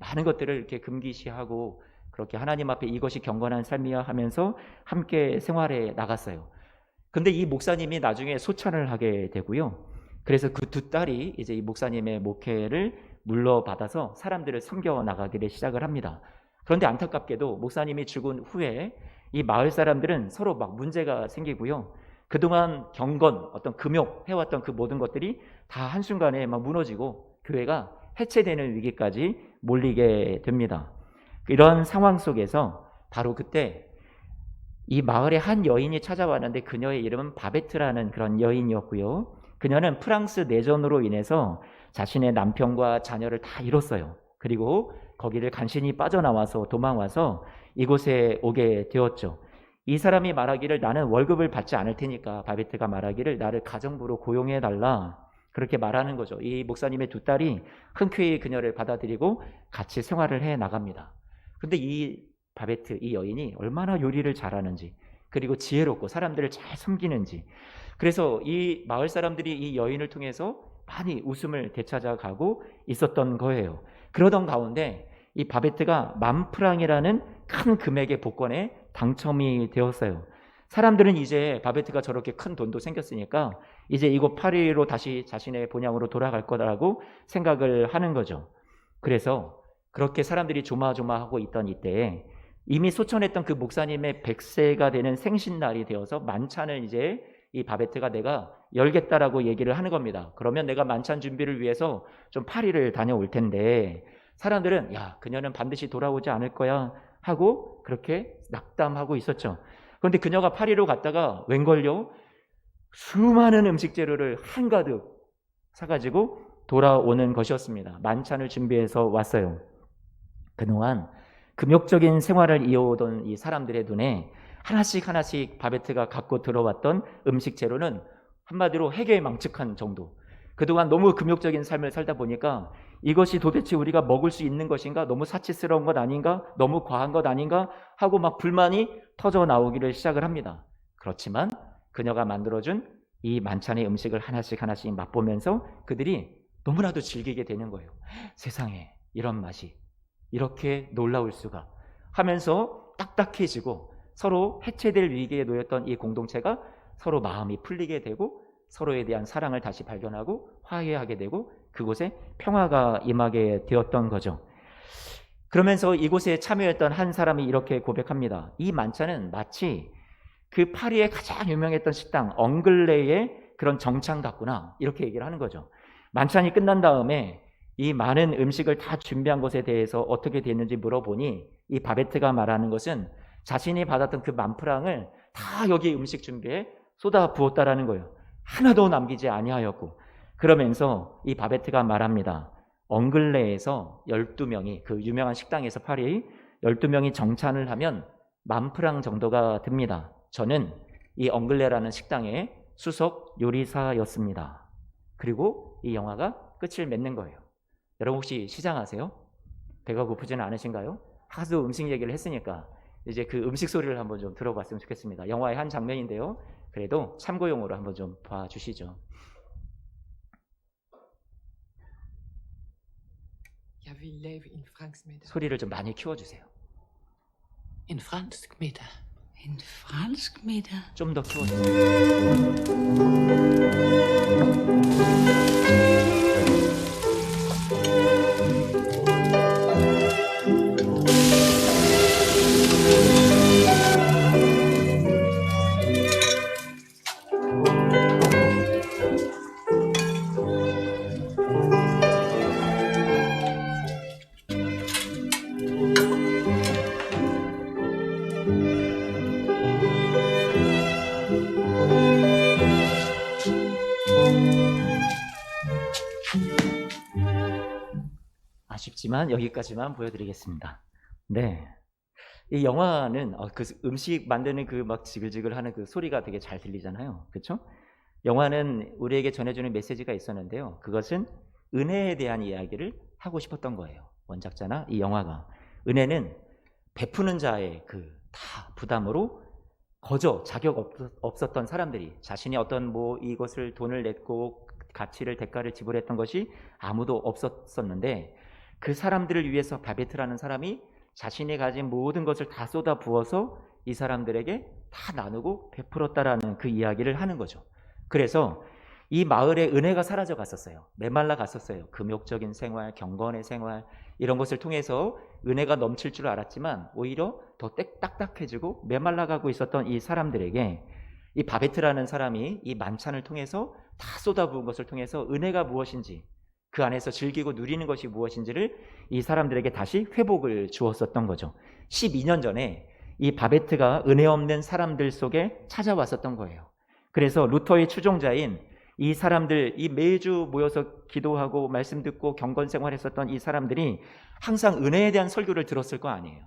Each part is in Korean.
많은 것들을 이렇게 금기시하고 그렇게 하나님 앞에 이것이 경건한 삶이야 하면서 함께 생활해 나갔어요. 근데 이 목사님이 나중에 소찬을 하게 되고요. 그래서 그 두 딸이 이제 이 목사님의 목회를 물러받아서 사람들을 섬겨 나가기를 시작을 합니다. 그런데 안타깝게도 목사님이 죽은 후에 이 마을 사람들은 서로 막 문제가 생기고요. 그동안 경건, 어떤 금욕 해왔던 그 모든 것들이 다 한순간에 막 무너지고 교회가 해체되는 위기까지 몰리게 됩니다. 이런 상황 속에서 바로 그때 이 마을에 한 여인이 찾아왔는데 그녀의 이름은 바베트라는 그런 여인이었고요. 그녀는 프랑스 내전으로 인해서 자신의 남편과 자녀를 다 잃었어요. 그리고 거기를 간신히 빠져나와서 도망와서 이곳에 오게 되었죠. 이 사람이 말하기를 나는 월급을 받지 않을 테니까 바베트가 말하기를 나를 가정부로 고용해 달라 그렇게 말하는 거죠. 이 목사님의 두 딸이 흔쾌히 그녀를 받아들이고 같이 생활을 해 나갑니다. 근데 이 바베트 이 여인이 얼마나 요리를 잘하는지 그리고 지혜롭고 사람들을 잘 섬기는지 그래서 이 마을 사람들이 이 여인을 통해서 많이 웃음을 되찾아가고 있었던 거예요. 그러던 가운데 이 바베트가 10,000프랑이라는 큰 금액의 복권에 당첨이 되었어요. 사람들은 이제 바베트가 저렇게 큰 돈도 생겼으니까 이제 이곳 파리로 다시 자신의 본향으로 돌아갈 거라고 생각을 하는 거죠. 그래서 그렇게 사람들이 조마조마하고 있던 이때에 이미 소천했던 그 목사님의 100세가 되는 생신날이 되어서 만찬을 이제 이 바베트가 내가 열겠다라고 얘기를 하는 겁니다. 그러면 내가 만찬 준비를 위해서 좀 파리를 다녀올 텐데 사람들은 야 그녀는 반드시 돌아오지 않을 거야 하고 그렇게 낙담하고 있었죠. 그런데 그녀가 파리로 갔다가 웬걸요? 수많은 음식 재료를 한가득 사가지고 돌아오는 것이었습니다. 만찬을 준비해서 왔어요. 그동안 금욕적인 생활을 이어오던 이 사람들의 눈에 하나씩 하나씩 바베트가 갖고 들어왔던 음식 재료는 한마디로 해괴망측한 정도. 그동안 너무 금욕적인 삶을 살다 보니까 이것이 도대체 우리가 먹을 수 있는 것인가? 너무 사치스러운 것 아닌가? 너무 과한 것 아닌가? 하고 막 불만이 터져 나오기를 시작을 합니다. 그렇지만 그녀가 만들어준 이 만찬의 음식을 하나씩 하나씩 맛보면서 그들이 너무나도 즐기게 되는 거예요. 세상에 이런 맛이 이렇게 놀라울 수가 하면서 딱딱해지고 서로 해체될 위기에 놓였던 이 공동체가 서로 마음이 풀리게 되고 서로에 대한 사랑을 다시 발견하고 화해하게 되고 그곳에 평화가 임하게 되었던 거죠. 그러면서 이곳에 참여했던 한 사람이 이렇게 고백합니다. 이 만찬은 마치 그 파리에 가장 유명했던 식당 엉글레의 그런 정찬 같구나 이렇게 얘기를 하는 거죠. 만찬이 끝난 다음에 이 많은 음식을 다 준비한 것에 대해서 어떻게 됐는지 물어보니 이 바베트가 말하는 것은 자신이 받았던 그 10,000프랑을 다 여기 음식 준비에 쏟아 부었다라는 거예요. 하나도 남기지 아니하였고 그러면서 이 바베트가 말합니다. 엉글레에서 12명이 그 유명한 식당에서 파리 12명이 정찬을 하면 10,000프랑 정도가 듭니다. 저는 이 엉글레라는 식당의 수석 요리사였습니다. 그리고 이 영화가 끝을 맺는 거예요. 여러분 혹시 시장 아세요? 배가 고프지는 않으신가요? 하도 음식 얘기를 했으니까 이제 그 음식 소리를 한번 좀 들어봤으면 좋겠습니다. 영화의 한 장면인데요. 그래도 참고용으로 한번 좀 봐주시죠. 소리를 좀 많이 키워주세요. In fransk middag. En fransk middag. 좀 더 키워주세요. 아쉽지만 여기까지만 보여드리겠습니다. 네, 이 영화는 그 음식 만드는 그 막 지글지글하는 그 소리가 되게 잘 들리잖아요. 그렇죠? 영화는 우리에게 전해주는 메시지가 있었는데요. 그것은 은혜에 대한 이야기를 하고 싶었던 거예요. 원작자나 이 영화가. 은혜는 베푸는 자의 그 다 부담으로 거저 자격 없었던 사람들이 자신이 어떤 뭐 이것을 돈을 냈고 가치를 대가를 지불했던 것이 아무도 없었었는데 그 사람들을 위해서 바베트라는 사람이 자신이 가진 모든 것을 다 쏟아 부어서 이 사람들에게 다 나누고 베풀었다라는 그 이야기를 하는 거죠. 그래서 이 마을에 은혜가 사라져 갔었어요. 메말라 갔었어요. 금욕적인 생활, 경건의 생활 이런 것을 통해서 은혜가 넘칠 줄 알았지만 오히려 더 딱딱해지고 메말라 가고 있었던 이 사람들에게 이 바베트라는 사람이 이 만찬을 통해서 다 쏟아부은 것을 통해서 은혜가 무엇인지 그 안에서 즐기고 누리는 것이 무엇인지를 이 사람들에게 다시 회복을 주었었던 거죠. 12년 전에 이 바베트가 은혜 없는 사람들 속에 찾아왔었던 거예요. 그래서 루터의 추종자인 이 사람들, 이 매주 모여서 기도하고 말씀 듣고 경건 생활했었던 이 사람들이 항상 은혜에 대한 설교를 들었을 거 아니에요.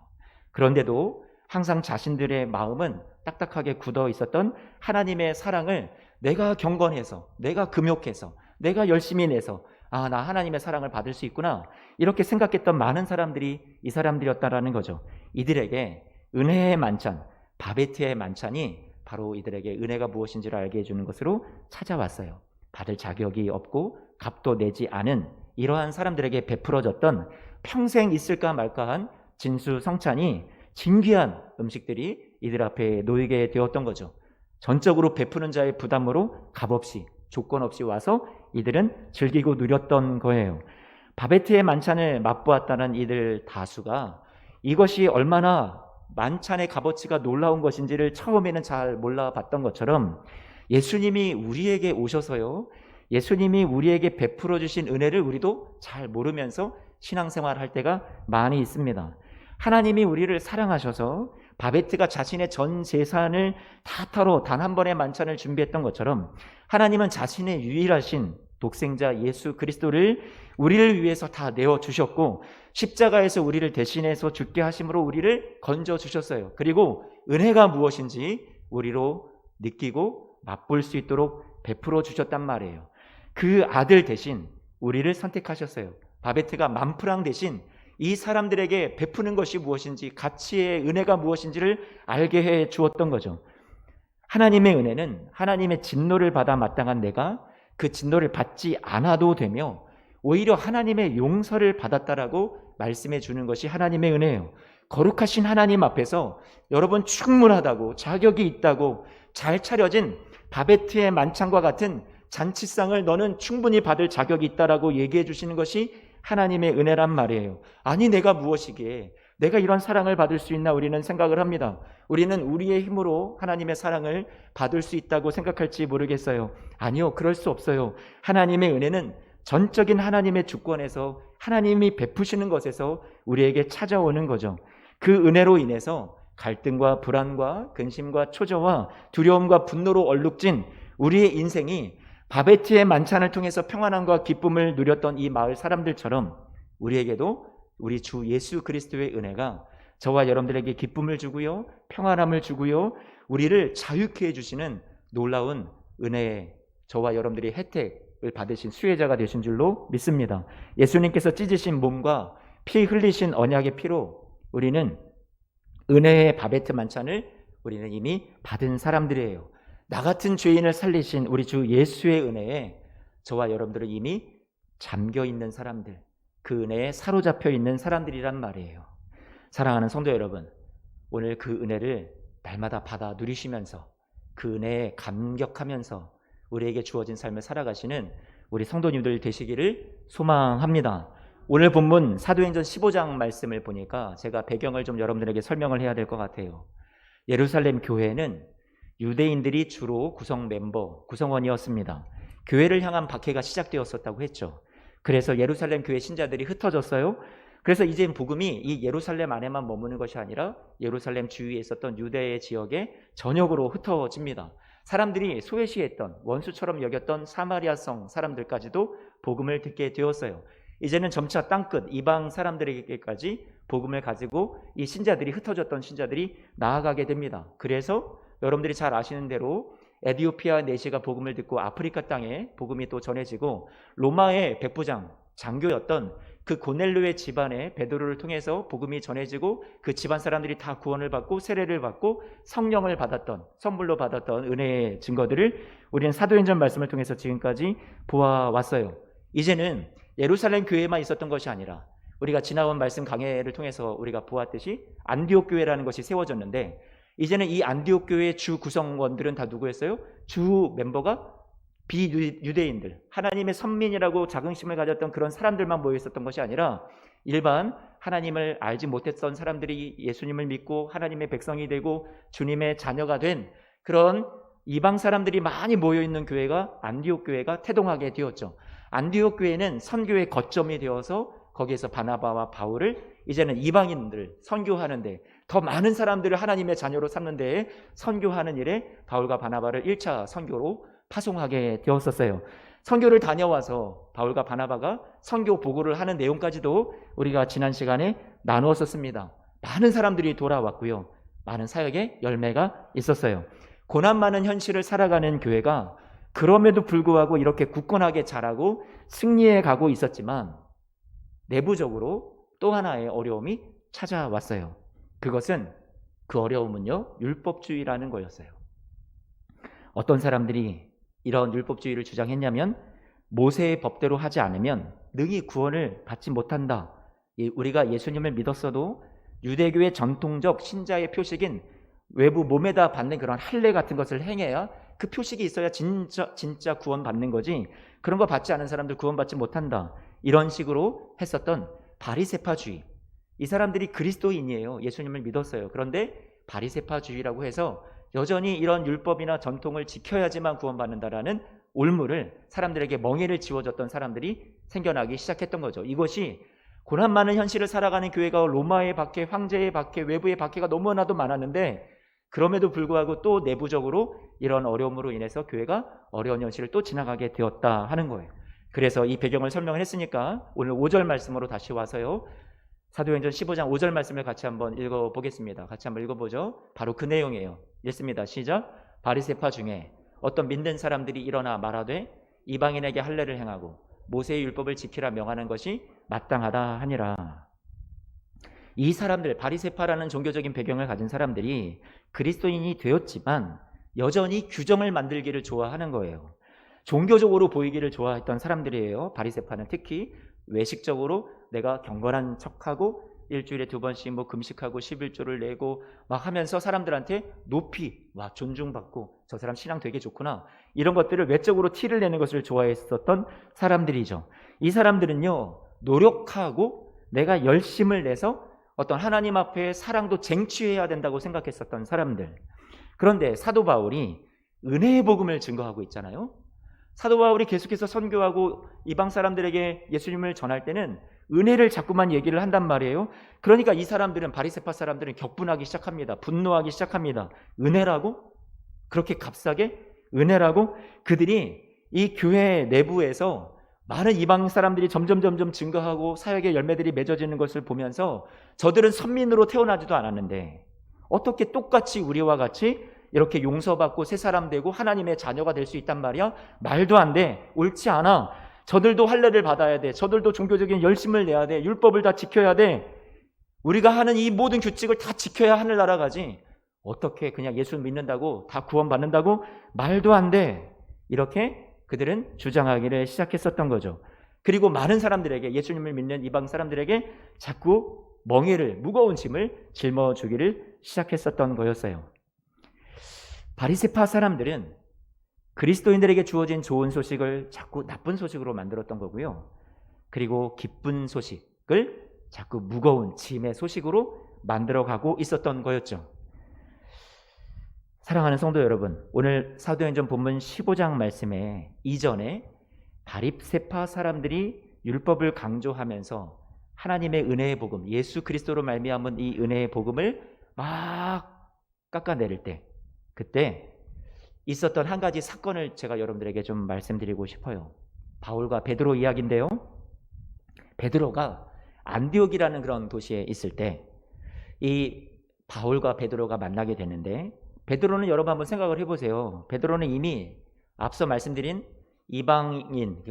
그런데도 항상 자신들의 마음은 딱딱하게 굳어 있었던 하나님의 사랑을 내가 경건해서, 내가 금욕해서, 내가 열심히 내서 나 하나님의 사랑을 받을 수 있구나 이렇게 생각했던 많은 사람들이 이 사람들이었다라는 거죠. 이들에게 은혜의 만찬, 바베트의 만찬이 바로 이들에게 은혜가 무엇인지를 알게 해주는 것으로 찾아왔어요. 받을 자격이 없고 값도 내지 않은 이러한 사람들에게 베풀어졌던 평생 있을까 말까한 진수성찬이 진귀한 음식들이 이들 앞에 놓이게 되었던 거죠. 전적으로 베푸는 자의 부담으로 값없이 조건 없이 와서 이들은 즐기고 누렸던 거예요. 바베트의 만찬을 맛보았다는 이들 다수가 이것이 얼마나 만찬의 값어치가 놀라운 것인지를 처음에는 잘 몰라봤던 것처럼 예수님이 우리에게 오셔서요, 예수님이 우리에게 베풀어 주신 은혜를 우리도 잘 모르면서 신앙생활 할 때가 많이 있습니다. 하나님이 우리를 사랑하셔서 바베트가 자신의 전 재산을 다 털어 단 한 번의 만찬을 준비했던 것처럼 하나님은 자신의 유일하신 독생자 예수 그리스도를 우리를 위해서 다 내어주셨고 십자가에서 우리를 대신해서 죽게 하심으로 우리를 건져주셨어요. 그리고 은혜가 무엇인지 우리로 느끼고 맛볼 수 있도록 베풀어 주셨단 말이에요. 그 아들 대신 우리를 선택하셨어요. 바베트가 만프랑 대신 이 사람들에게 베푸는 것이 무엇인지 가치의 은혜가 무엇인지를 알게 해 주었던 거죠. 하나님의 은혜는 하나님의 진노를 받아 마땅한 내가 그 진노를 받지 않아도 되며 오히려 하나님의 용서를 받았다라고 말씀해 주는 것이 하나님의 은혜예요. 거룩하신 하나님 앞에서 여러분 충분하다고 자격이 있다고 잘 차려진 바베트의 만찬과 같은 잔치상을 너는 충분히 받을 자격이 있다라고 얘기해 주시는 것이 하나님의 은혜란 말이에요. 아니 내가 무엇이기에 내가 이런 사랑을 받을 수 있나 우리는 생각을 합니다. 우리는 우리의 힘으로 하나님의 사랑을 받을 수 있다고 생각할지 모르겠어요. 아니요, 그럴 수 없어요. 하나님의 은혜는 전적인 하나님의 주권에서 하나님이 베푸시는 것에서 우리에게 찾아오는 거죠. 그 은혜로 인해서 갈등과 불안과 근심과 초조와 두려움과 분노로 얼룩진 우리의 인생이 바베트의 만찬을 통해서 평안함과 기쁨을 누렸던 이 마을 사람들처럼 우리에게도 우리 주 예수 그리스도의 은혜가 저와 여러분들에게 기쁨을 주고요, 평안함을 주고요, 우리를 자유케 해주시는 놀라운 은혜의 저와 여러분들이 혜택을 받으신 수혜자가 되신 줄로 믿습니다. 예수님께서 찢으신 몸과 피 흘리신 언약의 피로 우리는 은혜의 바베트 만찬을 우리는 이미 받은 사람들이에요. 나 같은 죄인을 살리신 우리 주 예수의 은혜에 저와 여러분들은 이미 잠겨 있는 사람들, 그 은혜에 사로잡혀 있는 사람들이란 말이에요. 사랑하는 성도 여러분, 오늘 그 은혜를 날마다 받아 누리시면서 그 은혜에 감격하면서 우리에게 주어진 삶을 살아가시는 우리 성도님들 되시기를 소망합니다. 오늘 본문 사도행전 15장 말씀을 보니까 제가 배경을 좀 여러분들에게 설명을 해야 될 것 같아요. 예루살렘 교회는 유대인들이 주로 구성원이었습니다. 교회를 향한 박해가 시작되었었다고 했죠. 그래서 예루살렘 교회 신자들이 흩어졌어요. 그래서 이제 복음이 이 예루살렘 안에만 머무는 것이 아니라 예루살렘 주위에 있었던 유대의 지역에 전역으로 흩어집니다. 사람들이 소외시했던 원수처럼 여겼던 사마리아성 사람들까지도 복음을 듣게 되었어요. 이제는 점차 땅끝 이방 사람들에게까지 복음을 가지고 이 신자들이 흩어졌던 신자들이 나아가게 됩니다. 그래서 여러분들이 잘 아시는 대로 에티오피아 내시가 복음을 듣고 아프리카 땅에 복음이 또 전해지고 로마의 백부장 장교였던 그 고넬료의 집안에 베드로를 통해서 복음이 전해지고 그 집안 사람들이 다 구원을 받고 세례를 받고 성령을 받았던, 선물로 받았던 은혜의 증거들을 우리는 사도행전 말씀을 통해서 지금까지 보아왔어요. 이제는 예루살렘 교회만 있었던 것이 아니라 우리가 지나온 말씀 강해를 통해서 우리가 보았듯이 안디옥 교회라는 것이 세워졌는데, 이제는 이 안디옥 교회의 주 구성원들은 다 누구였어요? 주 멤버가 비유대인들, 하나님의 선민이라고 자긍심을 가졌던 그런 사람들만 모여 있었던 것이 아니라 일반 하나님을 알지 못했던 사람들이 예수님을 믿고 하나님의 백성이 되고 주님의 자녀가 된 그런 이방 사람들이 많이 모여 있는 교회가 안디옥 교회가 태동하게 되었죠. 안디옥 교회는 선교의 거점이 되어서 거기에서 바나바와 바울을 이제는 이방인들 선교하는데, 더 많은 사람들을 하나님의 자녀로 삼는 데에 선교하는 일에 바울과 바나바를 1차 선교로 파송하게 되었었어요. 선교를 다녀와서 바울과 바나바가 선교 보고를 하는 내용까지도 우리가 지난 시간에 나누었었습니다. 많은 사람들이 돌아왔고요. 많은 사역의 열매가 있었어요. 고난 많은 현실을 살아가는 교회가 그럼에도 불구하고 이렇게 굳건하게 자라고 승리해 가고 있었지만 내부적으로 또 하나의 어려움이 찾아왔어요. 그것은, 그 어려움은요, 율법주의라는 거였어요. 어떤 사람들이 이런 율법주의를 주장했냐면, 모세의 법대로 하지 않으면 능히 구원을 받지 못한다. 우리가 예수님을 믿었어도 유대교의 전통적 신자의 표식인 외부 몸에다 받는 그런 할례 같은 것을 행해야, 그 표식이 있어야 진짜 구원 받는 거지, 그런 거 받지 않은 사람들 구원 받지 못한다. 이런 식으로 했었던 바리새파주의. 이 사람들이 그리스도인이에요. 예수님을 믿었어요. 그런데 바리새파주의라고 해서 여전히 이런 율법이나 전통을 지켜야지만 구원받는다라는 올무를, 사람들에게 멍해를 지워줬던 사람들이 생겨나기 시작했던 거죠. 이것이 고난 많은 현실을 살아가는 교회가 로마의 박해, 황제의 박해, 외부의 박해가 너무나도 많았는데, 그럼에도 불구하고 또 내부적으로 이런 어려움으로 인해서 교회가 어려운 현실을 또 지나가게 되었다 하는 거예요. 그래서 이 배경을 설명을 했으니까 오늘 5절 말씀으로 다시 와서요, 사도행전 15장 5절 말씀을 같이 한번 읽어보겠습니다. 같이 한번 읽어보죠. 바로 그 내용이에요. 읽습니다. 시작. 바리새파 중에 어떤 믿는 사람들이 일어나 말하되 이방인에게 할례를 행하고 모세의 율법을 지키라 명하는 것이 마땅하다 하니라. 이 사람들, 바리새파라는 종교적인 배경을 가진 사람들이 그리스도인이 되었지만 여전히 규정을 만들기를 좋아하는 거예요. 종교적으로 보이기를 좋아했던 사람들이에요. 바리새파는 특히 외식적으로 내가 경건한 척하고 일주일에 2번씩 뭐 금식하고 11조를 내고 막 하면서 사람들한테 높이 존중받고, 저 사람 신앙 되게 좋구나, 이런 것들을 외적으로 티를 내는 것을 좋아했었던 사람들이죠. 이 사람들은요, 노력하고 내가 열심을 내서 어떤 하나님 앞에 사랑도 쟁취해야 된다고 생각했었던 사람들. 그런데 사도 바울이 은혜의 복음을 증거하고 있잖아요. 사도 바울이 계속해서 선교하고 이방 사람들에게 예수님을 전할 때는 은혜를 자꾸만 얘기를 한단 말이에요. 그러니까 이 사람들은, 바리새파 사람들은 격분하기 시작합니다. 분노하기 시작합니다. 은혜라고? 그렇게 값싸게? 은혜라고? 그들이 이 교회 내부에서 많은 이방 사람들이 점점 증거하고 사역의 열매들이 맺어지는 것을 보면서, 저들은 선민으로 태어나지도 않았는데 어떻게 똑같이 우리와 같이 이렇게 용서받고 새 사람 되고 하나님의 자녀가 될 수 있단 말이야? 말도 안 돼. 옳지 않아. 저들도 할례를 받아야 돼. 저들도 종교적인 열심을 내야 돼. 율법을 다 지켜야 돼. 우리가 하는 이 모든 규칙을 다 지켜야 하늘나라 가지. 어떻게 그냥 예수 믿는다고 다 구원받는다고? 말도 안 돼. 이렇게 그들은 주장하기를 시작했었던 거죠. 그리고 많은 사람들에게, 예수님을 믿는 이방 사람들에게 자꾸 멍에를, 무거운 짐을 짊어주기를 시작했었던 거였어요. 바리새파 사람들은 그리스도인들에게 주어진 좋은 소식을 자꾸 나쁜 소식으로 만들었던 거고요. 그리고 기쁜 소식을 자꾸 무거운 짐의 소식으로 만들어가고 있었던 거였죠. 사랑하는 성도 여러분, 오늘 사도행전 본문 15장 말씀에 이전에 바리새파 사람들이 율법을 강조하면서 하나님의 은혜의 복음, 예수 그리스도로 말미암은 이 은혜의 복음을 막 깎아내릴 때, 그때 있었던 한 가지 사건을 제가 여러분들에게 좀 말씀드리고 싶어요. 바울과 베드로 이야기인데요. 베드로가 안디옥이라는 그런 도시에 있을 때 이 바울과 베드로가 만나게 되는데, 베드로는 여러분 한번 생각을 해보세요. 베드로는 이미 앞서 말씀드린 이방인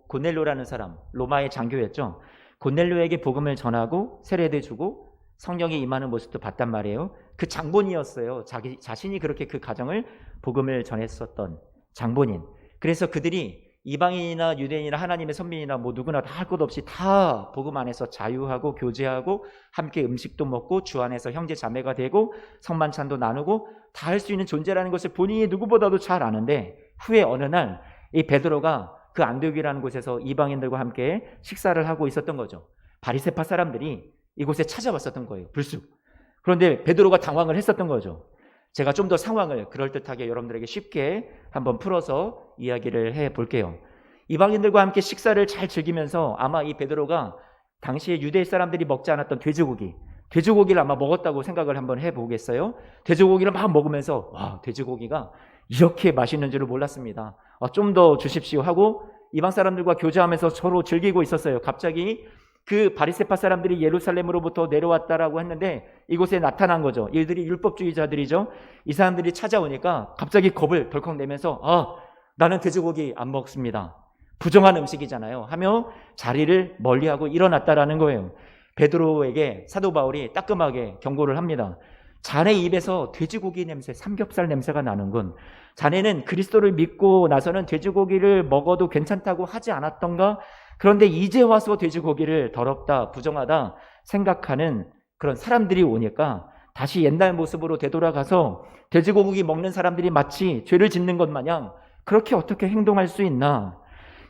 고넬료라는 사람, 로마의 장교였죠. 고넬료에게 복음을 전하고 세례도 주고 성령이 임하는 모습도 봤단 말이에요. 그 장본이었어요. 자신이 그렇게 그 가정을 복음을 전했었던 장본인. 그래서 그들이 이방인이나 유대인이나 하나님의 선민이나 뭐 누구나 다 할 것 없이 다 복음 안에서 자유하고 교제하고 함께 음식도 먹고 주 안에서 형제 자매가 되고 성만찬도 나누고 다 할 수 있는 존재라는 것을 본인이 누구보다도 잘 아는데, 후에 어느 날 이 베드로가 그 안디옥이라는 곳에서 이방인들과 함께 식사를 하고 있었던 거죠. 바리새파 사람들이 이곳에 찾아왔었던 거예요, 불쑥. 그런데 베드로가 당황을 했었던 거죠. 제가 좀 더 상황을 그럴듯하게 여러분들에게 쉽게 한번 풀어서 이야기를 해볼게요. 이방인들과 함께 식사를 잘 즐기면서 아마 이 베드로가 당시에 유대 사람들이 먹지 않았던 돼지고기를 아마 먹었다고 생각을 한번 해보겠어요? 돼지고기를 막 먹으면서 와, 돼지고기가 이렇게 맛있는 줄을 몰랐습니다. 좀 더 주십시오 하고 이방 사람들과 교제하면서 서로 즐기고 있었어요. 갑자기 그 바리새파 사람들이 예루살렘으로부터 내려왔다라고 했는데 이곳에 나타난 거죠. 이들이 율법주의자들이죠. 이 사람들이 찾아오니까 갑자기 겁을 덜컥 내면서 나는 돼지고기 안 먹습니다, 부정한 음식이잖아요 하며 자리를 멀리하고 일어났다라는 거예요. 베드로에게 사도 바울이 따끔하게 경고를 합니다. 자네 입에서 돼지고기 냄새, 삼겹살 냄새가 나는군. 자네는 그리스도를 믿고 나서는 돼지고기를 먹어도 괜찮다고 하지 않았던가? 그런데 이제 와서 돼지고기를 더럽다, 부정하다 생각하는 그런 사람들이 오니까 다시 옛날 모습으로 되돌아가서 돼지고기 먹는 사람들이 마치 죄를 짓는 것 마냥 그렇게 어떻게 행동할 수 있나?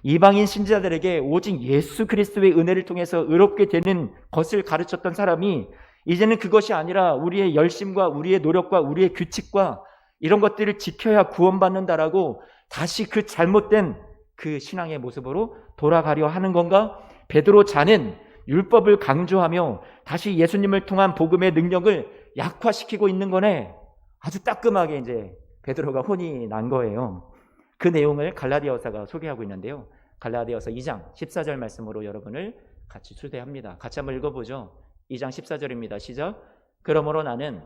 이방인 신자들에게 오직 예수 그리스도의 은혜를 통해서 의롭게 되는 것을 가르쳤던 사람이 이제는 그것이 아니라 우리의 열심과 우리의 노력과 우리의 규칙과 이런 것들을 지켜야 구원받는다라고 다시 그 잘못된 그 신앙의 모습으로 돌아가려 하는 건가? 베드로 자는 율법을 강조하며 다시 예수님을 통한 복음의 능력을 약화시키고 있는 거네. 아주 따끔하게 이제 베드로가 혼이 난 거예요. 그 내용을 갈라디아서가 소개하고 있는데요. 갈라디아서 2장 14절 말씀으로 여러분을 같이 초대합니다. 같이 한번 읽어보죠. 2장 14절입니다. 시작. 그러므로 나는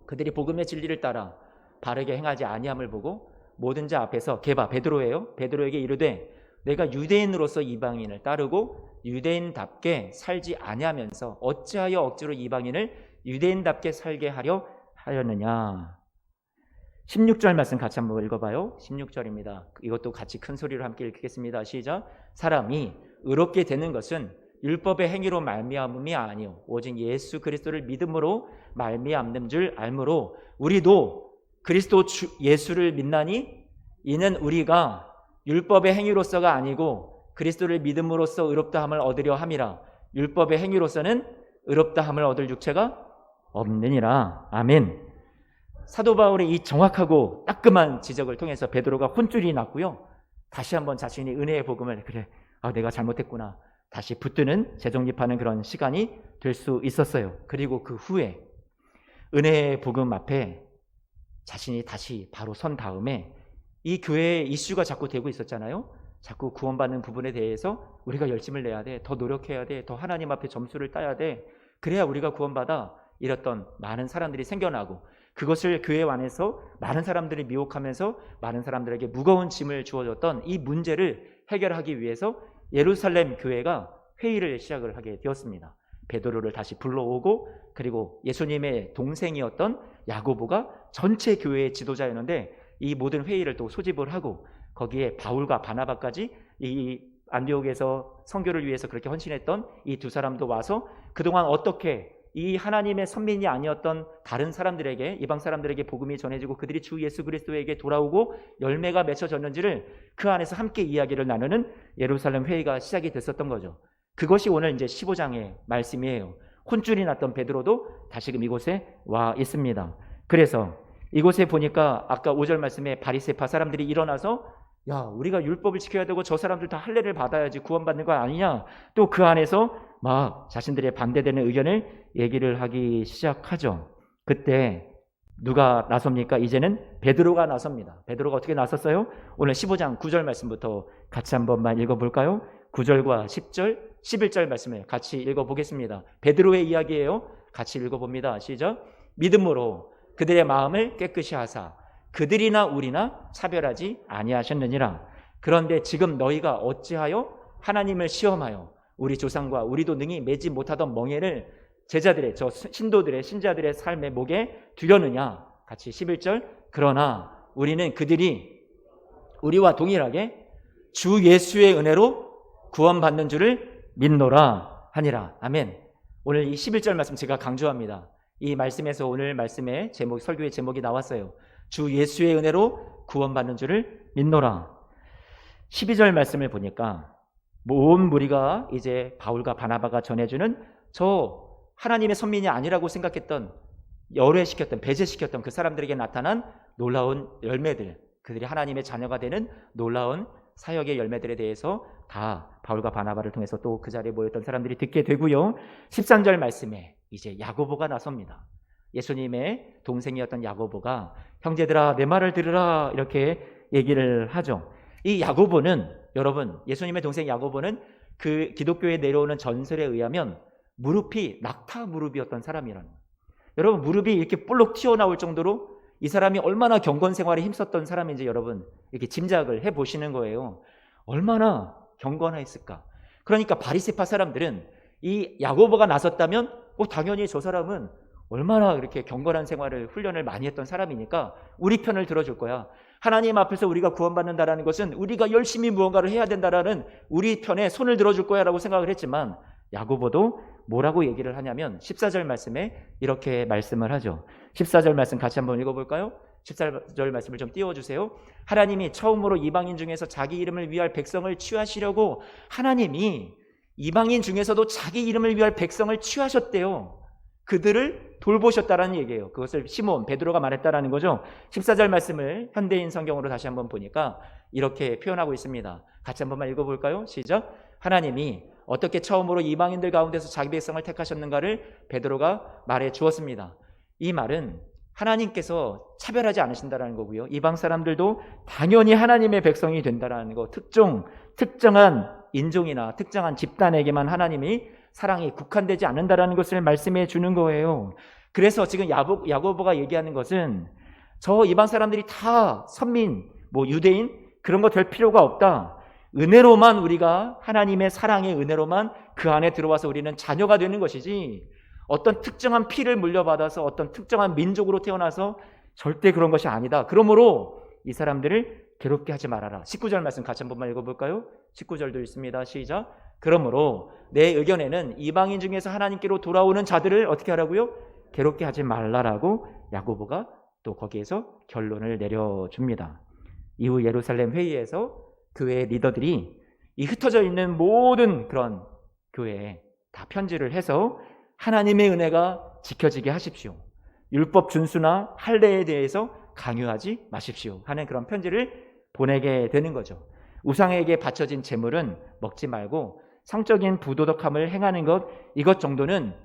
그들이 복음의 진리를 따라 바르게 행하지 아니함을 보고 모든 자 앞에서 베드로예요. 베드로에게 이르되 내가 유대인으로서 이방인을 따르고 유대인답게 살지 아니하면서 어찌하여 억지로 이방인을 유대인답게 살게 하려느냐. 16절 말씀 같이 한번 읽어봐요. 16절입니다. 이것도 같이 큰 소리로 함께 읽겠습니다. 시작. 사람이 의롭게 되는 것은 율법의 행위로 말미암음이 아니요 오직 예수 그리스도를 믿음으로 말미암는 줄 알므로 우리도 그리스도 예수를 믿나니 이는 우리가 율법의 행위로서가 아니고 그리스도를 믿음으로써 의롭다함을 얻으려 함이라. 율법의 행위로서는 의롭다함을 얻을 육체가 없느니라. 아멘. 사도 바울의 이 정확하고 따끔한 지적을 통해서 베드로가 혼쭐이 났고요. 다시 한번 자신이 은혜의 복음을 내가 잘못했구나 다시 붙드는 재정립하는 그런 시간이 될 수 있었어요. 그리고 그 후에 은혜의 복음 앞에 자신이 다시 바로 선 다음에 이 교회의 이슈가 자꾸 되고 있었잖아요. 자꾸 구원받는 부분에 대해서 우리가 열심을 내야 돼, 더 노력해야 돼, 더 하나님 앞에 점수를 따야 돼, 그래야 우리가 구원받아, 이랬던 많은 사람들이 생겨나고 그것을 교회 안에서 많은 사람들이 미혹하면서 많은 사람들에게 무거운 짐을 주어줬던 이 문제를 해결하기 위해서 예루살렘 교회가 회의를 시작을 하게 되었습니다. 베드로를 다시 불러오고 그리고 예수님의 동생이었던 야고보가 전체 교회의 지도자였는데 이 모든 회의를 또 소집을 하고 거기에 바울과 바나바까지 이 안디옥에서 선교를 위해서 그렇게 헌신했던 이 두 사람도 와서 그동안 어떻게 이 하나님의 선민이 아니었던 다른 사람들에게, 이방 사람들에게 복음이 전해지고 그들이 주 예수 그리스도에게 돌아오고 열매가 맺혀졌는지를 그 안에서 함께 이야기를 나누는 예루살렘 회의가 시작이 됐었던 거죠. 그것이 오늘 이제 15장의 말씀이에요. 혼쭐이 났던 베드로도 다시금 이곳에 와 있습니다. 그래서 이곳에 보니까 아까 5절 말씀에 바리새파 사람들이 일어나서 야, 우리가 율법을 지켜야 되고 저 사람들 다 할례를 받아야지 구원받는 거 아니냐, 또 그 안에서 막 자신들의 반대되는 의견을 얘기를 하기 시작하죠. 그때 누가 나섭니까? 이제는 베드로가 나섭니다. 베드로가 어떻게 나섰어요? 오늘 15장 9절 말씀부터 같이 한 번만 읽어볼까요? 9절과 10절, 11절 말씀을 같이 읽어보겠습니다. 베드로의 이야기예요. 같이 읽어봅니다. 시작. 믿음으로 그들의 마음을 깨끗이 하사 그들이나 우리나 차별하지 아니하셨느니라. 그런데 지금 너희가 어찌하여 하나님을 시험하여 우리 조상과 우리도 능히 매지 못하던 멍에를 제자들의, 저 신도들의, 신자들의 삶의 목에 두려느냐. 같이 11절. 그러나 우리는 그들이 우리와 동일하게 주 예수의 은혜로 구원받는 줄을 믿노라 하니라. 아멘. 오늘 이 11절 말씀 제가 강조합니다. 이 말씀에서 오늘 말씀의 제목, 설교의 제목이 나왔어요. 주 예수의 은혜로 구원받는 줄을 믿노라. 12절 말씀을 보니까 온 무리가 이제 바울과 바나바가 전해주는 저 하나님의 선민이 아니라고 생각했던, 열외시켰던, 배제시켰던 그 사람들에게 나타난 놀라운 열매들, 그들이 하나님의 자녀가 되는 놀라운 사역의 열매들에 대해서 다 바울과 바나바를 통해서 또 그 자리에 모였던 사람들이 듣게 되고요. 13절 말씀에 이제 야고보가 나섭니다. 예수님의 동생이었던 야고보가 형제들아 내 말을 들으라 이렇게 얘기를 하죠. 이 야고보는, 여러분, 예수님의 동생 야고보는 그 기독교에 내려오는 전설에 의하면 무릎이 낙타 무릎이었던 사람이라는, 여러분, 무릎이 이렇게 볼록 튀어나올 정도로 이 사람이 얼마나 경건 생활에 힘썼던 사람인지 여러분 이렇게 짐작을 해보시는 거예요. 얼마나 경건했을까. 그러니까 바리새파 사람들은 이 야고보가 나섰다면 당연히 저 사람은 얼마나 그렇게 경건한 생활을, 훈련을 많이 했던 사람이니까 우리 편을 들어줄 거야. 하나님 앞에서 우리가 구원받는다라는 것은 우리가 열심히 무언가를 해야 된다라는 우리 편에 손을 들어줄 거야 라고 생각을 했지만, 야고보도 뭐라고 얘기를 하냐면 14절 말씀에 이렇게 말씀을 하죠. 14절 말씀 같이 한번 읽어볼까요? 14절 말씀을 좀 띄워주세요. 하나님이 처음으로 이방인 중에서 자기 이름을 위할 백성을 취하시려고 하나님이 이방인 중에서도 자기 이름을 위할 백성을 취하셨대요. 그들을 돌보셨다라는 얘기예요. 그것을 시몬, 베드로가 말했다라는 거죠. 14절 말씀을 현대인 성경으로 다시 한번 보니까 이렇게 표현하고 있습니다. 같이 한 번만 읽어볼까요? 시작. 하나님이 어떻게 처음으로 이방인들 가운데서 자기 백성을 택하셨는가를 베드로가 말해 주었습니다. 이 말은 하나님께서 차별하지 않으신다라는 거고요. 이방 사람들도 당연히 하나님의 백성이 된다라는 거, 특정한 인종이나 특정한 집단에게만 하나님이 사랑이 국한되지 않는다라는 것을 말씀해 주는 거예요. 그래서 지금 야고보가 얘기하는 것은 저 이방 사람들이 다 선민, 유대인 그런 거 될 필요가 없다. 은혜로만, 우리가 하나님의 사랑의 은혜로만 그 안에 들어와서 우리는 자녀가 되는 것이지, 어떤 특정한 피를 물려받아서 어떤 특정한 민족으로 태어나서 절대 그런 것이 아니다. 그러므로 이 사람들을 괴롭게 하지 말아라. 19절 말씀 같이 한 번만 읽어볼까요? 19절도 있습니다. 시작. 그러므로 내 의견에는 이방인 중에서 하나님께로 돌아오는 자들을 어떻게 하라고요? 괴롭게 하지 말라라고 야고보가 또 거기에서 결론을 내려줍니다. 이후 예루살렘 회의에서 교회 리더들이 이 흩어져 있는 모든 그런 교회에 다 편지를 해서 하나님의 은혜가 지켜지게 하십시오. 율법 준수나 할례에 대해서 강요하지 마십시오 하는 그런 편지를 보내게 되는 거죠. 우상에게 바쳐진 제물은 먹지 말고 성적인 부도덕함을 행하는 것, 이것 정도는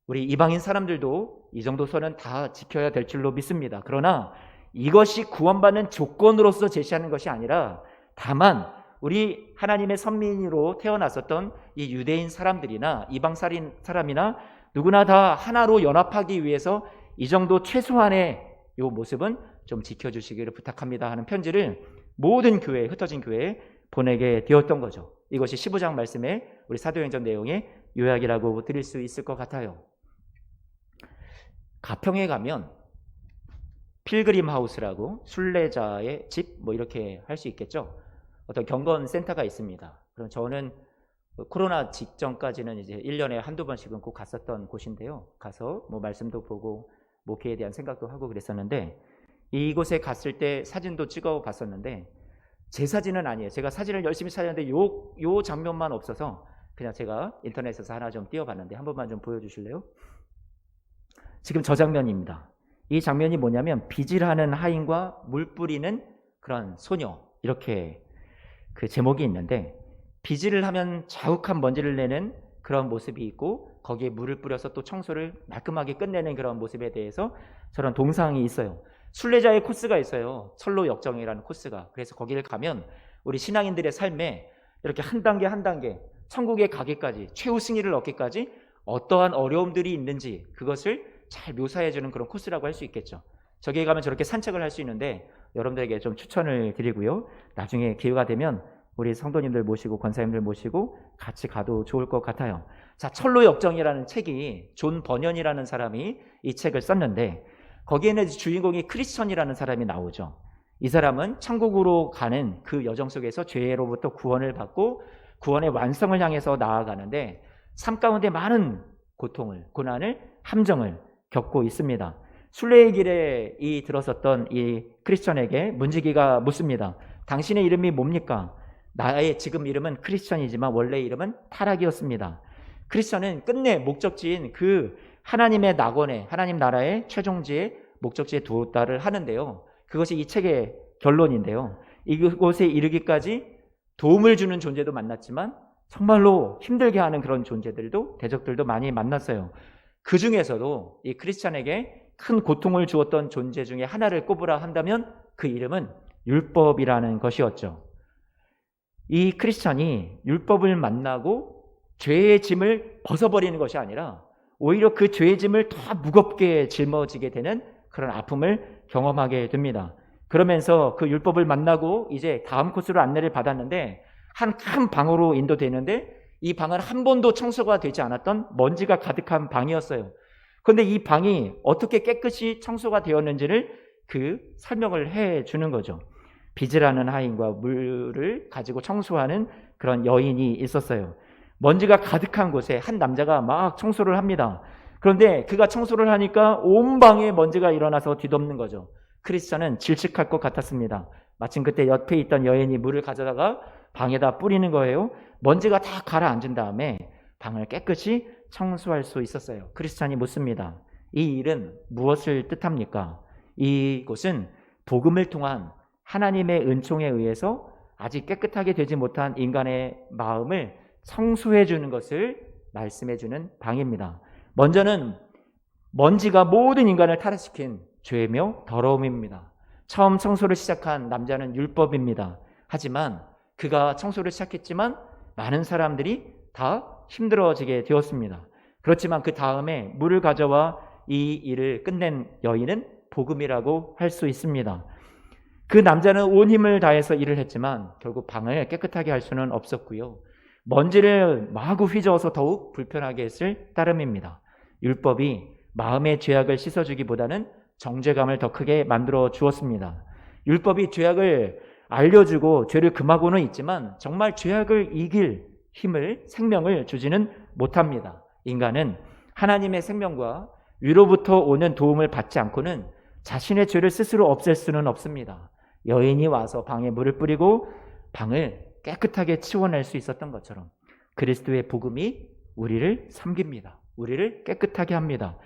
우리 이방인 사람들도 이 정도 선은 다 지켜야 될 줄로 믿습니다. 그러나 이것이 구원받는 조건으로서 제시하는 것이 아니라, 다만 우리 하나님의 선민으로 태어났었던 이 유대인 사람들이나 이방 사람이나 누구나 다 하나로 연합하기 위해서 이 정도 최소한의 이 모습은 좀 지켜주시기를 부탁합니다 하는 편지를 모든 교회에, 흩어진 교회에 보내게 되었던 거죠. 이것이 15장 말씀에 우리 사도행전 내용의 요약이라고 드릴 수 있을 것 같아요. 가평에 가면 필그림 하우스라고 순례자의 집 이렇게 할 수 있겠죠. 어떤 경건 센터가 있습니다. 그럼 저는 코로나 직전까지는 이제 1년에 한두 번씩은 꼭 갔었던 곳인데요. 가서 말씀도 보고 목회에 대한 생각도 하고 그랬었는데, 이곳에 갔을 때 사진도 찍어 봤었는데 제 사진은 아니에요. 제가 사진을 열심히 찾았는데 요 장면만 없어서 그냥 제가 인터넷에서 하나 좀 띄워봤는데 한 번만 좀 보여주실래요? 지금 저 장면입니다. 이 장면이 뭐냐면 비질하는 하인과 물 뿌리는 그런 소녀, 이렇게 그 제목이 있는데, 비질을 하면 자욱한 먼지를 내는 그런 모습이 있고 거기에 물을 뿌려서 또 청소를 말끔하게 끝내는 그런 모습에 대해서 저런 동상이 있어요. 순례자의 코스가 있어요. 철로 역정이라는 코스가. 그래서 거기를 가면 우리 신앙인들의 삶에 이렇게 한 단계 한 단계 천국에 가기까지, 최후 승리를 얻기까지 어떠한 어려움들이 있는지 그것을 잘 묘사해주는 그런 코스라고 할 수 있겠죠. 저기에 가면 저렇게 산책을 할 수 있는데 여러분들에게 좀 추천을 드리고요. 나중에 기회가 되면 우리 성도님들 모시고 권사님들 모시고 같이 가도 좋을 것 같아요. 자, 철로 역정이라는 책이 존 버년이라는 사람이 이 책을 썼는데 거기에는 주인공이 크리스천이라는 사람이 나오죠. 이 사람은 천국으로 가는 그 여정 속에서 죄로부터 구원을 받고 구원의 완성을 향해서 나아가는데 삶 가운데 많은 고통을, 고난을, 함정을 겪고 있습니다. 순례의 길에 들어섰던 이 크리스천에게 문지기가 묻습니다. 당신의 이름이 뭡니까? 나의 지금 이름은 크리스천이지만 원래 이름은 타락이었습니다. 크리스천은 끝내 목적지인 그 하나님의 낙원에, 하나님 나라의 최종지에 목적지에 도달을 하는데요. 그것이 이 책의 결론인데요. 이곳에 이르기까지 도움을 주는 존재도 만났지만 정말로 힘들게 하는 그런 존재들도, 대적들도 많이 만났어요. 그 중에서도 이 크리스천에게 큰 고통을 주었던 존재 중에 하나를 꼽으라 한다면 그 이름은 율법이라는 것이었죠. 이 크리스천이 율법을 만나고 죄의 짐을 벗어버리는 것이 아니라 오히려 그 죄의 짐을 더 무겁게 짊어지게 되는 그런 아픔을 경험하게 됩니다. 그러면서 그 율법을 만나고 이제 다음 코스로 안내를 받았는데 한 큰 방으로 인도되는데 이 방은 한 번도 청소가 되지 않았던 먼지가 가득한 방이었어요. 그런데 이 방이 어떻게 깨끗이 청소가 되었는지를 그 설명을 해 주는 거죠. 비즈라는 하인과 물을 가지고 청소하는 그런 여인이 있었어요. 먼지가 가득한 곳에 한 남자가 막 청소를 합니다. 그런데 그가 청소를 하니까 온 방에 먼지가 일어나서 뒤덮는 거죠. 크리스천은 질식할 것 같았습니다. 마침 그때 옆에 있던 여인이 물을 가져다가 방에다 뿌리는 거예요. 먼지가 다 가라앉은 다음에 방을 깨끗이 청소할 수 있었어요. 크리스천이 묻습니다. 이 일은 무엇을 뜻합니까? 이곳은 복음을 통한 하나님의 은총에 의해서 아직 깨끗하게 되지 못한 인간의 마음을 청소해 주는 것을 말씀해 주는 방입니다. 먼저는 먼지가 모든 인간을 타락시킨 죄며 더러움입니다. 처음 청소를 시작한 남자는 율법입니다. 하지만 그가 청소를 시작했지만 많은 사람들이 다 힘들어지게 되었습니다. 그렇지만 그 다음에 물을 가져와 이 일을 끝낸 여인은 복음이라고 할 수 있습니다. 그 남자는 온 힘을 다해서 일을 했지만 결국 방을 깨끗하게 할 수는 없었고요. 먼지를 마구 휘저어서 더욱 불편하게 했을 따름입니다. 율법이 마음의 죄악을 씻어주기보다는 정죄감을 더 크게 만들어 주었습니다. 율법이 죄악을 알려주고 죄를 금하고는 있지만 정말 죄악을 이길 힘을, 생명을 주지는 못합니다. 인간은 하나님의 생명과 위로부터 오는 도움을 받지 않고는 자신의 죄를 스스로 없앨 수는 없습니다. 여인이 와서 방에 물을 뿌리고 방을 깨끗하게 치워낼 수 있었던 것처럼 그리스도의 복음이 우리를 섬깁니다. 우리를 깨끗하게 합니다.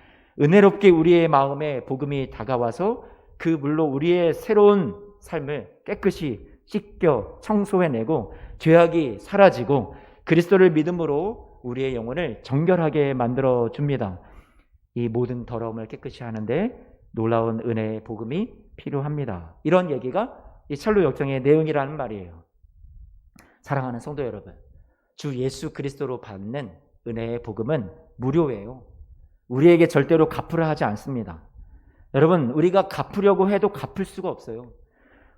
은혜롭게 우리의 마음에 복음이 다가와서 그 물로 우리의 새로운 삶을 깨끗이 씻겨 청소해내고 죄악이 사라지고 그리스도를 믿음으로 우리의 영혼을 정결하게 만들어줍니다. 이 모든 더러움을 깨끗이 하는데 놀라운 은혜의 복음이 필요합니다. 이런 얘기가 이 찰로 역정의 내용이라는 말이에요. 사랑하는 성도 여러분, 주 예수 그리스도로 받는 은혜의 복음은 무료예요. 우리에게 절대로 갚으라 하지 않습니다. 여러분, 우리가 갚으려고 해도 갚을 수가 없어요.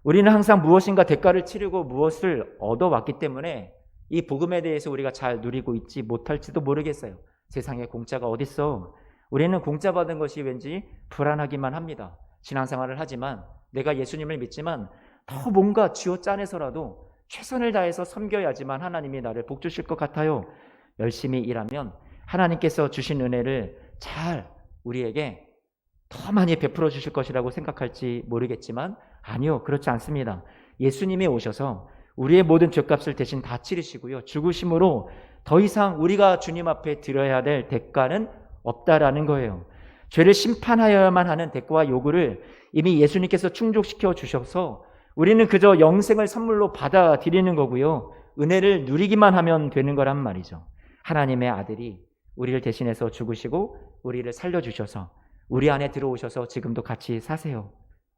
우리는 항상 무엇인가 대가를 치르고 무엇을 얻어왔기 때문에 이 복음에 대해서 우리가 잘 누리고 있지 못할지도 모르겠어요. 세상에 공짜가 어딨어. 우리는 공짜 받은 것이 왠지 불안하기만 합니다. 신앙생활을 하지만 내가 예수님을 믿지만 더 뭔가 쥐어짜내서라도 최선을 다해서 섬겨야지만 하나님이 나를 복 주실 것 같아요. 열심히 일하면 하나님께서 주신 은혜를 잘 우리에게 더 많이 베풀어 주실 것이라고 생각할지 모르겠지만 아니요, 그렇지 않습니다. 예수님이 오셔서 우리의 모든 죄값을 대신 다 치르시고요. 죽으심으로 더 이상 우리가 주님 앞에 드려야 될 대가는 없다라는 거예요. 죄를 심판하여야만 하는 대가와 요구를 이미 예수님께서 충족시켜 주셔서 우리는 그저 영생을 선물로 받아들이는 거고요. 은혜를 누리기만 하면 되는 거란 말이죠. 하나님의 아들이 우리를 대신해서 죽으시고 우리를 살려주셔서 우리 안에 들어오셔서 지금도 같이 사세요.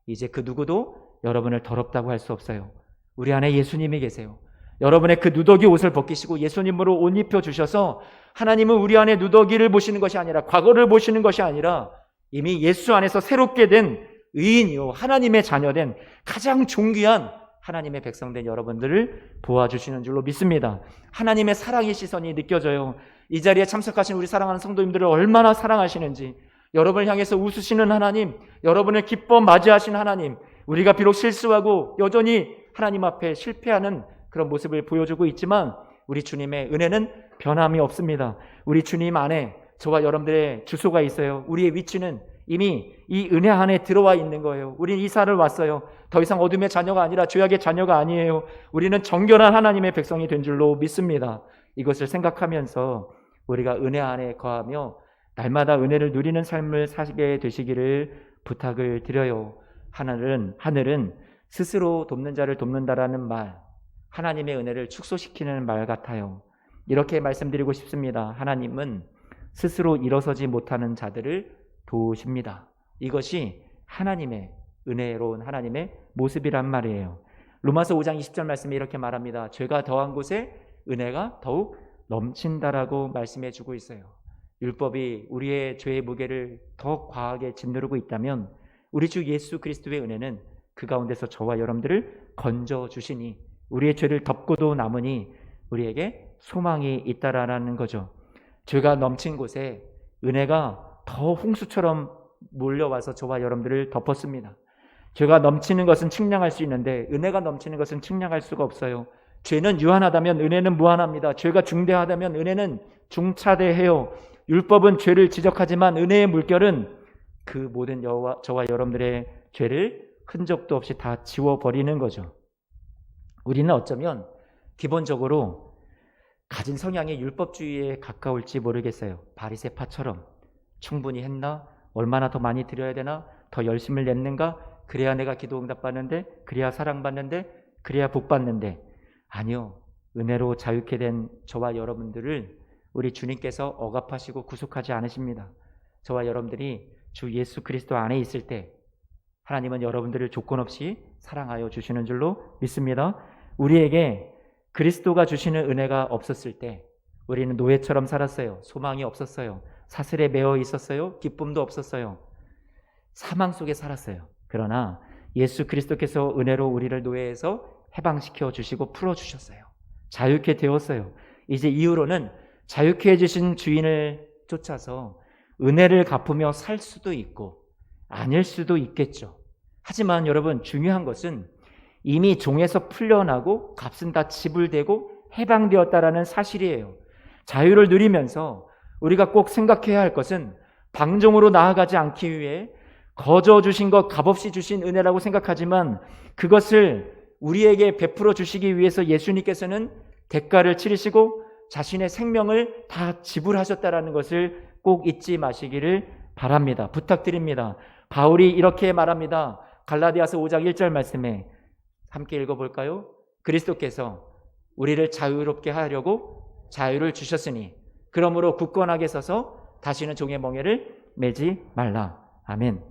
이제 그 누구도 여러분을 더럽다고 할 수 없어요. 우리 안에 예수님이 계세요. 여러분의 그 누더기 옷을 벗기시고 예수님으로 옷 입혀 주셔서 하나님은 우리 안에 누더기를 보시는 것이 아니라 과거를 보시는 것이 아니라 이미 예수 안에서 새롭게 된 의인이요 하나님의 자녀된 가장 존귀한 하나님의 백성된 여러분들을 보아주시는 줄로 믿습니다. 하나님의 사랑의 시선이 느껴져요. 이 자리에 참석하신 우리 사랑하는 성도님들을 얼마나 사랑하시는지, 여러분을 향해서 웃으시는 하나님, 여러분을 기뻐 맞이하신 하나님, 우리가 비록 실수하고 여전히 하나님 앞에 실패하는 그런 모습을 보여주고 있지만 우리 주님의 은혜는 변함이 없습니다. 우리 주님 안에 저와 여러분들의 주소가 있어요. 우리의 위치는 이미 이 은혜 안에 들어와 있는 거예요. 우리는 이사를 왔어요. 더 이상 어둠의 자녀가 아니라 죄악의 자녀가 아니에요. 우리는 정결한 하나님의 백성이 된 줄로 믿습니다. 이것을 생각하면서 우리가 은혜 안에 거하며 날마다 은혜를 누리는 삶을 사게 되시기를 부탁을 드려요. 하늘은 스스로 돕는 자를 돕는다라는 말, 하나님의 은혜를 축소시키는 말 같아요. 이렇게 말씀드리고 싶습니다. 하나님은 스스로 일어서지 못하는 자들을 도우십니다. 이것이 하나님의 은혜로운 하나님의 모습이란 말이에요. 로마서 5장 20절 말씀에 이렇게 말합니다. 죄가 더한 곳에 은혜가 더욱 넘친다라고 말씀해 주고 있어요. 율법이 우리의 죄의 무게를 더 과하게 짓누르고 있다면 우리 주 예수 그리스도의 은혜는 그 가운데서 저와 여러분들을 건져 주시니 우리의 죄를 덮고도 남으니 우리에게 소망이 있다라는 거죠. 죄가 넘친 곳에 은혜가 더 홍수처럼 몰려와서 저와 여러분들을 덮었습니다. 죄가 넘치는 것은 측량할 수 있는데 은혜가 넘치는 것은 측량할 수가 없어요. 죄는 유한하다면 은혜는 무한합니다. 죄가 중대하다면 은혜는 중차대해요. 율법은 죄를 지적하지만 은혜의 물결은 그 모든 저와 여러분들의 죄를 흔적도 없이 다 지워버리는 거죠. 우리는 어쩌면 기본적으로 가진 성향이 율법주의에 가까울지 모르겠어요. 바리새파처럼 충분히 했나? 얼마나 더 많이 드려야 되나? 더 열심을 냈는가? 그래야 내가 기도 응답받는데? 그래야 사랑받는데? 그래야 복받는데? 아니요. 은혜로 자유케 된 저와 여러분들을 우리 주님께서 억압하시고 구속하지 않으십니다. 저와 여러분들이 주 예수 그리스도 안에 있을 때 하나님은 여러분들을 조건 없이 사랑하여 주시는 줄로 믿습니다. 우리에게 그리스도가 주시는 은혜가 없었을 때 우리는 노예처럼 살았어요. 소망이 없었어요. 사슬에 매어 있었어요. 기쁨도 없었어요. 사망 속에 살았어요. 그러나 예수 그리스도께서 은혜로 우리를 노예에서 해방시켜 주시고 풀어 주셨어요. 자유케 되었어요. 이제 이후로는 자유케 해주신 주인을 쫓아서 은혜를 갚으며 살 수도 있고 아닐 수도 있겠죠. 하지만 여러분 중요한 것은 이미 종에서 풀려나고 값은 다 지불되고 해방되었다라는 사실이에요. 자유를 누리면서 우리가 꼭 생각해야 할 것은 방종으로 나아가지 않기 위해 거저 주신 것 값없이 주신 은혜라고 생각하지만 그것을 우리에게 베풀어 주시기 위해서 예수님께서는 대가를 치르시고 자신의 생명을 다 지불하셨다라는 것을 꼭 잊지 마시기를 바랍니다. 부탁드립니다. 바울이 이렇게 말합니다. 갈라디아서 5장 1절 말씀에 함께 읽어볼까요? 그리스도께서 우리를 자유롭게 하려고 자유를 주셨으니 그러므로 굳건하게 서서 다시는 종의 멍에를 매지 말라. 아멘.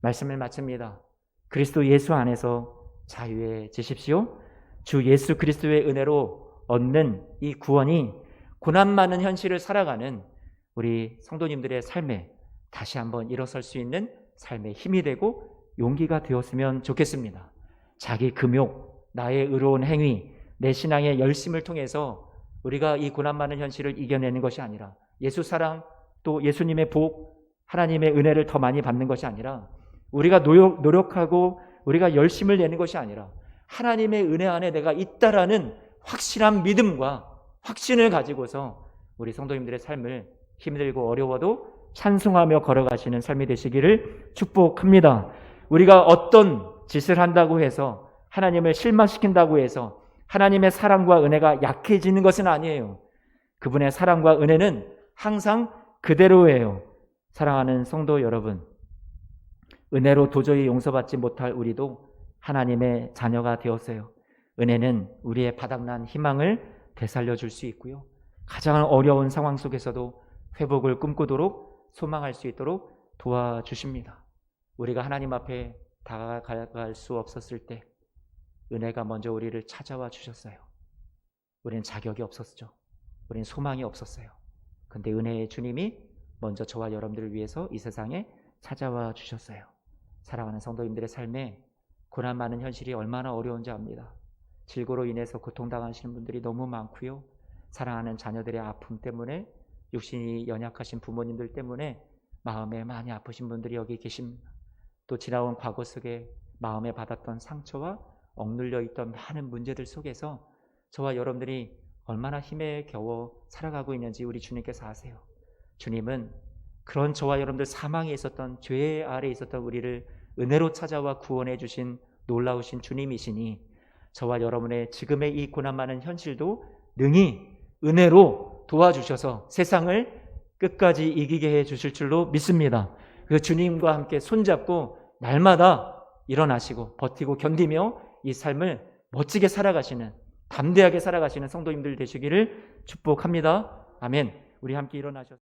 말씀을 마칩니다. 그리스도 예수 안에서 자유해지십시오. 주 예수 그리스도의 은혜로 얻는 이 구원이 고난 많은 현실을 살아가는 우리 성도님들의 삶에 다시 한번 일어설 수 있는 삶의 힘이 되고 용기가 되었으면 좋겠습니다. 자기 금욕, 나의 의로운 행위, 내 신앙의 열심을 통해서 우리가 이 고난 많은 현실을 이겨내는 것이 아니라 예수 사랑 또 예수님의 복, 하나님의 은혜를 더 많이 받는 것이 아니라 우리가 노력하고 우리가 열심을 내는 것이 아니라 하나님의 은혜 안에 내가 있다라는 확실한 믿음과 확신을 가지고서 우리 성도님들의 삶을 힘들고 어려워도 찬송하며 걸어가시는 삶이 되시기를 축복합니다. 우리가 어떤 짓을 한다고 해서 하나님을 실망시킨다고 해서 하나님의 사랑과 은혜가 약해지는 것은 아니에요. 그분의 사랑과 은혜는 항상 그대로예요. 사랑하는 성도 여러분, 은혜로 도저히 용서받지 못할 우리도 하나님의 자녀가 되었어요. 은혜는 우리의 바닥난 희망을 되살려 줄 수 있고요. 가장 어려운 상황 속에서도 회복을 꿈꾸도록 소망할 수 있도록 도와주십니다. 우리가 하나님 앞에 다가갈 수 없었을 때 은혜가 먼저 우리를 찾아와 주셨어요. 우리는 자격이 없었죠. 우리는 소망이 없었어요. 근데 은혜의 주님이 먼저 저와 여러분들을 위해서 이 세상에 찾아와 주셨어요. 사랑하는 성도님들의 삶에 고난 많은 현실이 얼마나 어려운지 압니다. 질고로 인해서 고통당하시는 분들이 너무 많고요. 사랑하는 자녀들의 아픔 때문에, 육신이 연약하신 부모님들 때문에 마음에 많이 아프신 분들이 여기 계십니다. 또 지나온 과거 속에 마음에 받았던 상처와 억눌려 있던 많은 문제들 속에서 저와 여러분들이 얼마나 힘에 겨워 살아가고 있는지 우리 주님께서 아세요. 주님은 그런 저와 여러분들 사망에 있었던 죄 아래에 있었던 우리를 은혜로 찾아와 구원해 주신 놀라우신 주님이시니 저와 여러분의 지금의 이 고난 많은 현실도 능히 은혜로 도와주셔서 세상을 끝까지 이기게 해 주실 줄로 믿습니다. 그 주님과 함께 손잡고 날마다 일어나시고 버티고 견디며 이 삶을 멋지게 살아가시는, 담대하게 살아가시는 성도님들 되시기를 축복합니다. 아멘. 우리 함께 일어나셔서